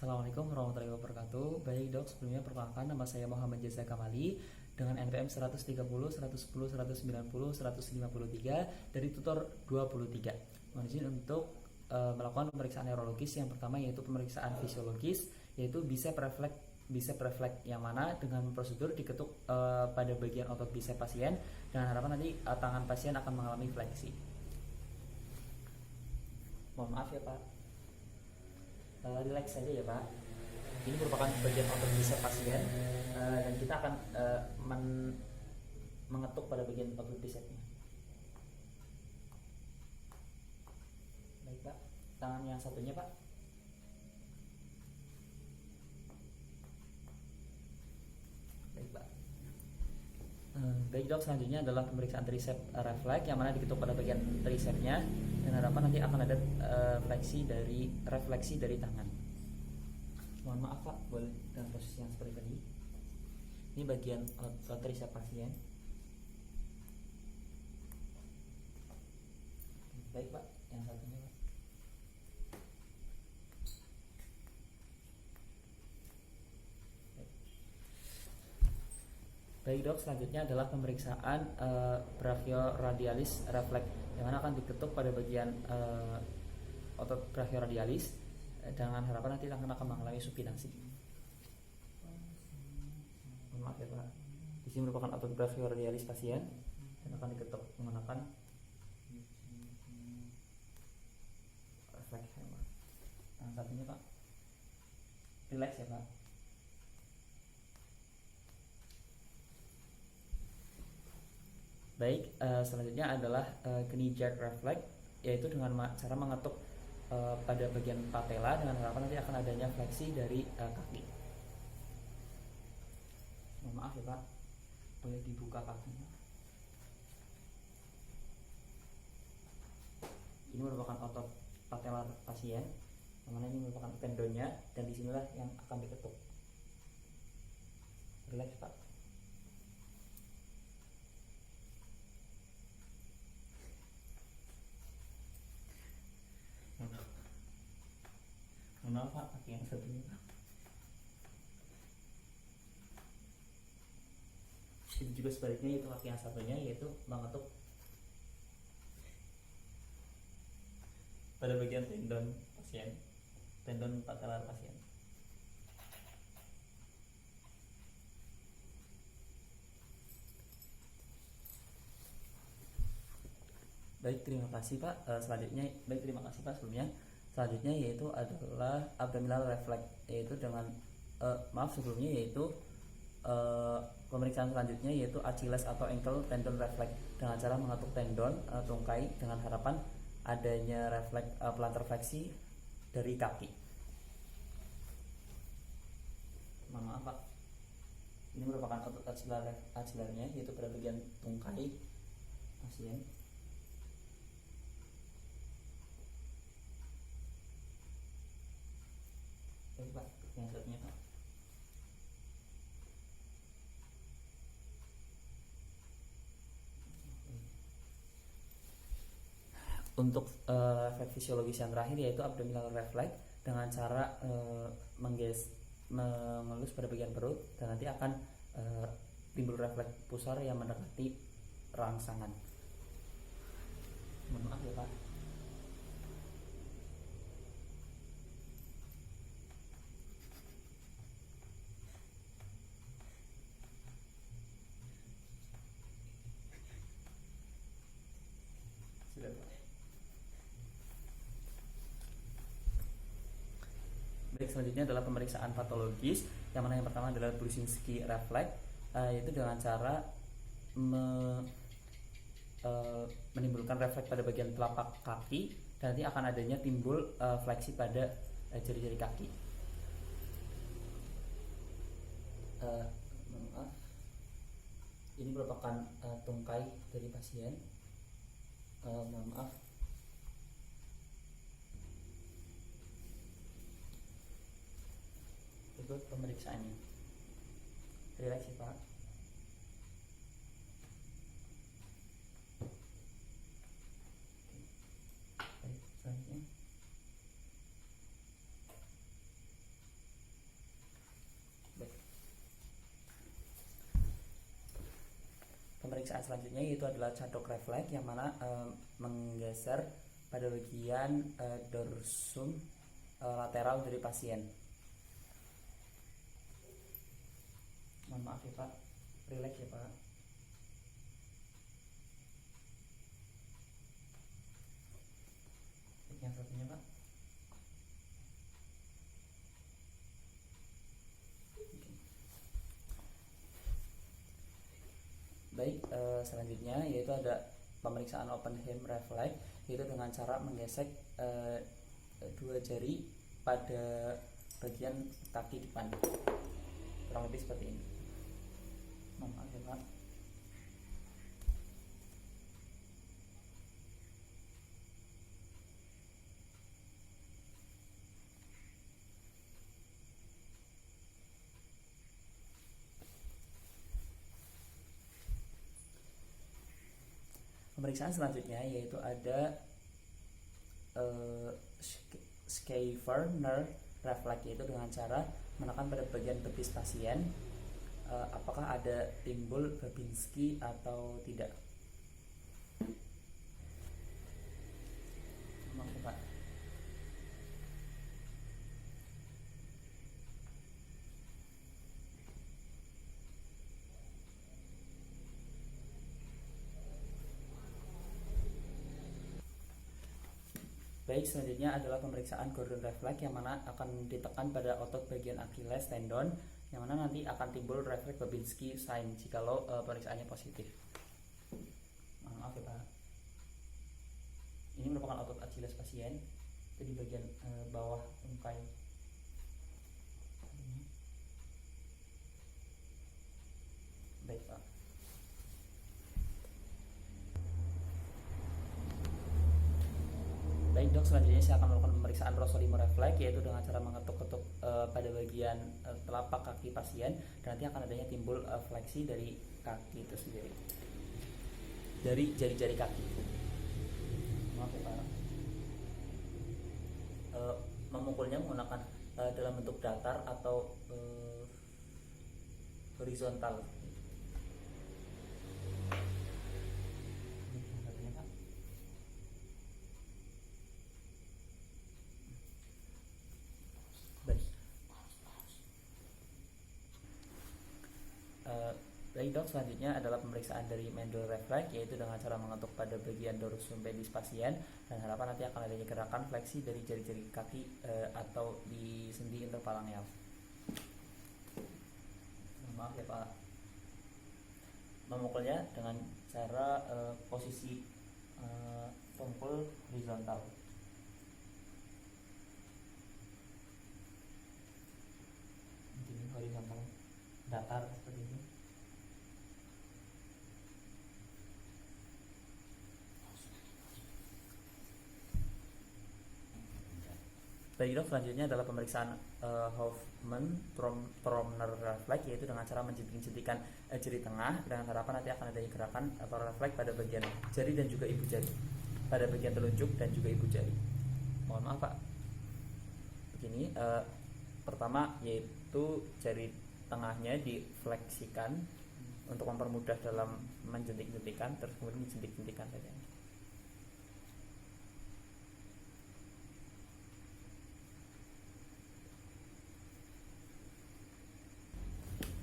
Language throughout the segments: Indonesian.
Assalamualaikum warahmatullahi wabarakatuh. Baik dok, sebelumnya perkenalkan nama saya Muhammad Jaza Kamali dengan NPM 130, 110, 190, 153 dari tutor 23. Mohon izin untuk melakukan pemeriksaan neurologis. Yang pertama yaitu pemeriksaan fisiologis, yaitu bicep reflex yang mana dengan prosedur diketuk pada bagian otot bicep pasien dengan harapan nanti tangan pasien akan mengalami fleksi. Mohon maaf ya Pak. Relax saja ya Pak. Ini merupakan bagian otot bicep pasien dan kita akan mengetuk pada bagian otot bicepnya. Baik Pak, tangan yang satunya Pak. Baik Pak. Baik dok, selanjutnya adalah pemeriksaan tricep refleks yang mana diketuk pada bagian tricepnya dan harapan nanti akan ada refleksi dari tangan. Mohon maaf Pak, boleh dalam posisi yang seperti tadi. Ini bagian otot tricep pasien. Baik Pak, yang satunya Pak. Baik dok, selanjutnya adalah pemeriksaan brachioradialis refleks yang mana akan diketuk pada bagian otot brachioradialis dengan harapan nanti akan mengalami supinasi. Mohon maaf ya Pak. Di sini merupakan otot brachioradialis pasien dan akan diketuk menggunakan refleks hammer. Yang satunya Pak. Relax ya Pak. Baik, selanjutnya adalah knee jerk reflex, yaitu dengan cara mengetuk pada bagian patella dengan harapan nanti akan adanya fleksi dari kaki. Mohon maaf ya Pak, boleh dibuka kakinya. Ini merupakan otot patella pasien, yang mana ini merupakan tendonnya dan disinilah yang akan diketuk. Relax Pak. Maaf Pak, kaki yang satunya Pak. Itu juga sebaliknya, yaitu kaki yang satunya yaitu mengetuk pada bagian tendon pasien, tendon patellar pasien. Baik, terima kasih Pak. Terima kasih Pak sebelumnya. Selanjutnya yaitu adalah abdominal reflex, yaitu dengan sebelumnya yaitu pemeriksaan selanjutnya yaitu Achilles atau ankle tendon reflex dengan cara mengetuk tendon tungkai dengan harapan adanya refleks plantar fleksi dari kaki. Mohon maaf Pak, ini merupakan otot axillarnya yaitu pada bagian tungkai pasien. Baik Pak, yang satunya Pak. Untuk refleks fisiologis yang terakhir yaitu abdominal reflex dengan cara mengelus pada bagian perut dan nanti akan timbul refleks pusar yang mendekati rangsangan. Mohon maaf ya Pak. Baik, selanjutnya adalah pemeriksaan patologis yang mana yang pertama adalah Brushinski reflex, yaitu dengan cara menimbulkan refleks pada bagian telapak kaki dan nanti akan adanya timbul fleksi pada jari-jari kaki. Maaf, ini merupakan tungkai dari pasien. Mohon maaf. Ikut pemeriksaannya. Relax ya Pak. Baik, selanjutnya pemeriksaan selanjutnya yaitu adalah cadok refleks, yang mana menggeser pada bagian dorsum lateral dari pasien. Mohon maaf ya Pak, relax ya Pak. Yang satunya Pak. Baik, selanjutnya yaitu ada pemeriksaan open hem reflex, yaitu dengan cara menggesek dua jari pada bagian kaki depan, kurang lebih seperti ini. Maaf ya Pak. Pemeriksaan selanjutnya yaitu ada Schaefer-Nerve reflex, yaitu dengan cara menekan pada bagian betis pasien apakah ada timbul Babinski atau tidak. Maaf ya Pak. Baik, selanjutnya adalah pemeriksaan Gordon reflex, yang mana akan ditekan pada otot bagian Achilles tendon, yang mana nanti akan timbul refleks Babinski sign jikalau pemeriksaannya positif. Maaf ya Pak. Ini merupakan otot Achilles pasien, itu di bagian bawah tungkai. Baik Pak. Baik dok, selanjutnya saya akan melakukan pemeriksaan Rossolimo reflex, yaitu dengan cara mengetuk-ketuk pada bagian telapak kaki pasien, dan nanti akan adanya timbul fleksi dari kaki itu sendiri, dari jari-jari kaki. Maaf ya Pak. Memukulnya menggunakan dalam bentuk datar atau horizontal. Baik dok, selanjutnya adalah pemeriksaan dari Mendel reflex, yaitu dengan cara mengetuk pada bagian dorsum pedis pasien, dan harapan nanti akan adanya gerakan fleksi dari jari-jari kaki atau di sendi interphalangeal. Maaf ya Pak. Memukulnya dengan cara posisi tumpul horizontal. Ini horizontal datar seperti ini. Baik dok, selanjutnya adalah pemeriksaan Hoffmann-Tromner reflex, yaitu dengan cara menjentik-jentikan jari tengah, dengan harapan nanti akan adanya gerakan atau refleks pada bagian jari dan juga ibu jari, pada bagian telunjuk dan juga ibu jari. Mohon maaf Pak. Begini, pertama yaitu jari tengahnya difleksikan untuk mempermudah dalam menjentik-jentikan, terus kemudian dijentik-jentikan saja.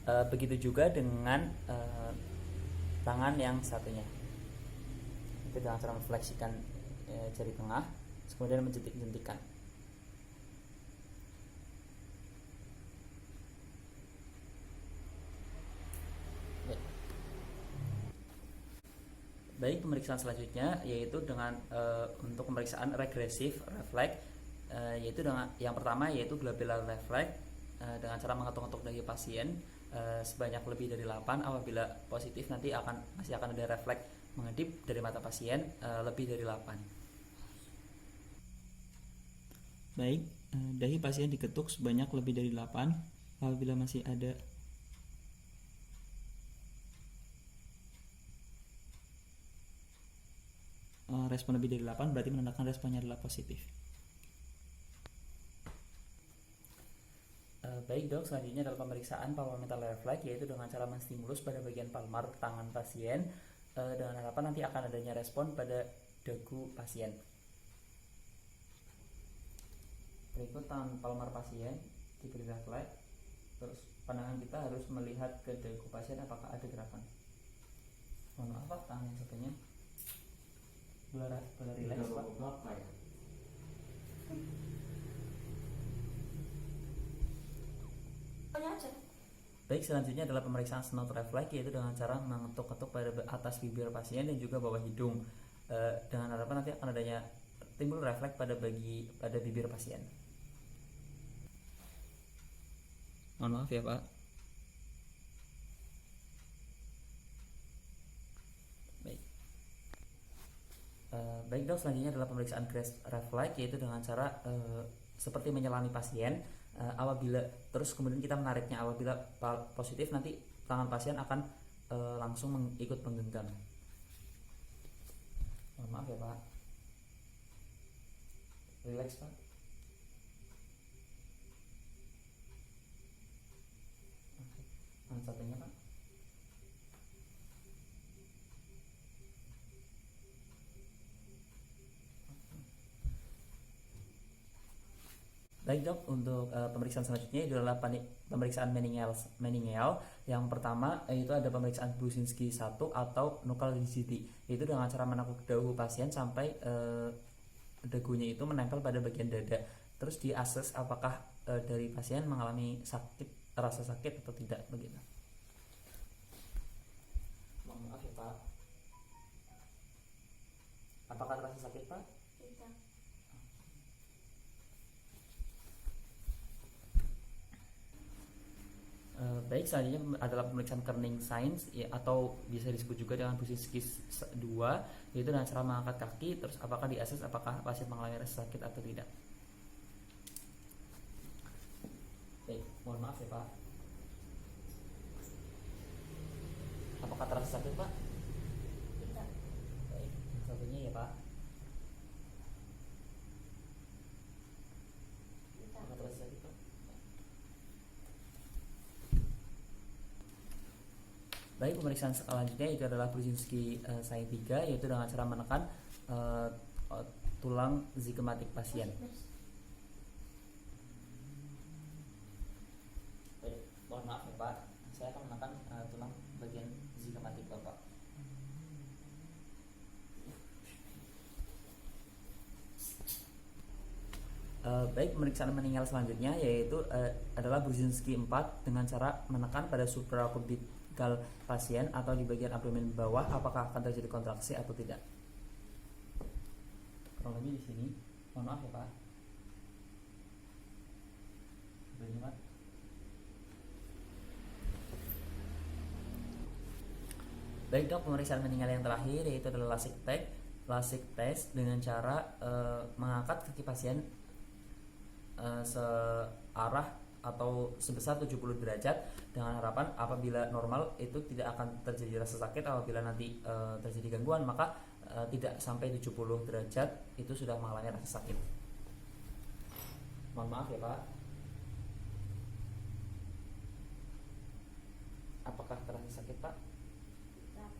Begitu juga dengan tangan yang satunya, itu dengan cara memfleksikan jari tengah, kemudian menjentik-jentikan. Baik, pemeriksaan selanjutnya yaitu dengan untuk pemeriksaan regresif reflex, yaitu dengan yang pertama yaitu globular reflex, dengan cara mengetuk-ketuk dahi pasien sebanyak lebih dari 8. Apabila positif nanti masih akan ada refleks mengedip dari mata pasien lebih dari 8. Baik, dahi pasien diketuk sebanyak lebih dari 8. Apabila masih ada respon lebih dari 8, berarti menandakan responnya adalah positif. Baik dok, selanjutnya adalah pemeriksaan palmar reflex, yaitu dengan cara menstimulus pada bagian palmar tangan pasien dengan harapan nanti akan adanya respon pada dagu pasien. Berikut tangan palmar pasien diberi refleks, terus pandangan kita harus melihat ke dagu pasien apakah ada gerakan. Mohon maaf Pak, tangan yang satunya boleh rileks Pak. Baik, selanjutnya adalah pemeriksaan snort reflex, yaitu dengan cara mengetuk-ketuk pada atas bibir pasien dan juga bawah hidung. Dengan harapan nanti akan adanya timbul refleks pada bibir pasien. Mohon maaf ya Pak. Baik. Baik dok, selanjutnya adalah pemeriksaan grace reflex, yaitu dengan cara seperti menyelami pasien. Apabila terus kemudian kita menariknya, apabila positif nanti tangan pasien akan langsung ikut menggenggam. Mohon maaf ya Pak. Relax Pak. Tangan satunya Pak. Baik dok, untuk pemeriksaan selanjutnya itu adalah pemeriksaan meningeal. Yang pertama itu ada pemeriksaan Brusinski 1 atau nuchal rigidity, yaitu dengan cara menekuk dagu pasien sampai dagunya itu menempel pada bagian dada. Terus diakses apakah dari pasien mengalami rasa sakit atau tidak begitu. Mohon maaf ya Pak. Apakah terasa sakit Pak? Tidak. Baik, selanjutnya adalah pemeriksaan Kerning Signs atau bisa disebut juga dengan Brusinski 2, yaitu dengan cara mengangkat kaki, terus apakah diakses apakah pasien mengalami rasa sakit atau tidak. Baik, mohon maaf ya Pak. Apakah terasa sakit Pak? Tidak. Baik, satunya ya Pak. Apakah terasa sakit Pak? Baik, pemeriksaan selanjutnya itu adalah Brusinski Sign 3, yaitu dengan cara menekan tulang zigematik pasien. Baik, mohon maaf ya Pak, saya akan menekan tulang bagian zigematik Bapak. Baik, pemeriksaan meninggal selanjutnya yaitu adalah Brusinski 4 dengan cara menekan pada supraorbital pasien atau di bagian abdomen bawah apakah akan terjadi kontraksi atau tidak. Kurang lebih di sini. Mohon maaf ya Pak. Begini Pak. Baik dok, pemeriksaan meninggal yang terakhir yaitu adalah LASIK test dengan cara mengangkat kaki pasien searah atau sebesar 70 derajat dengan harapan apabila normal itu tidak akan terjadi rasa sakit, apabila nanti terjadi gangguan maka tidak sampai 70 derajat itu sudah mengalami rasa sakit. Mohon maaf ya Pak. Apakah terasa sakit Pak? Tidak.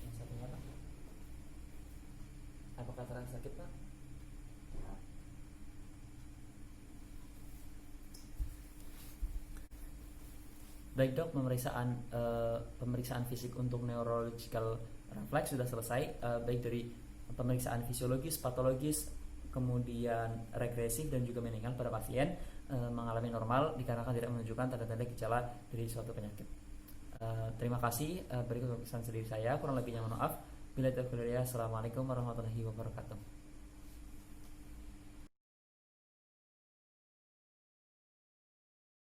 Yang satunya Pak. Apakah terasa sakit Pak? Baik dok, pemeriksaan fisik untuk neurological reflex sudah selesai, baik dari pemeriksaan fisiologis, patologis, kemudian regresif dan juga meninggal pada pasien mengalami normal dikarenakan tidak menunjukkan tanda-tanda gejala dari suatu penyakit. Terima kasih. Berikut pemeriksaan sendiri saya, kurang lebihnya mohon maaf. Assalamualaikum warahmatullahi wabarakatuh.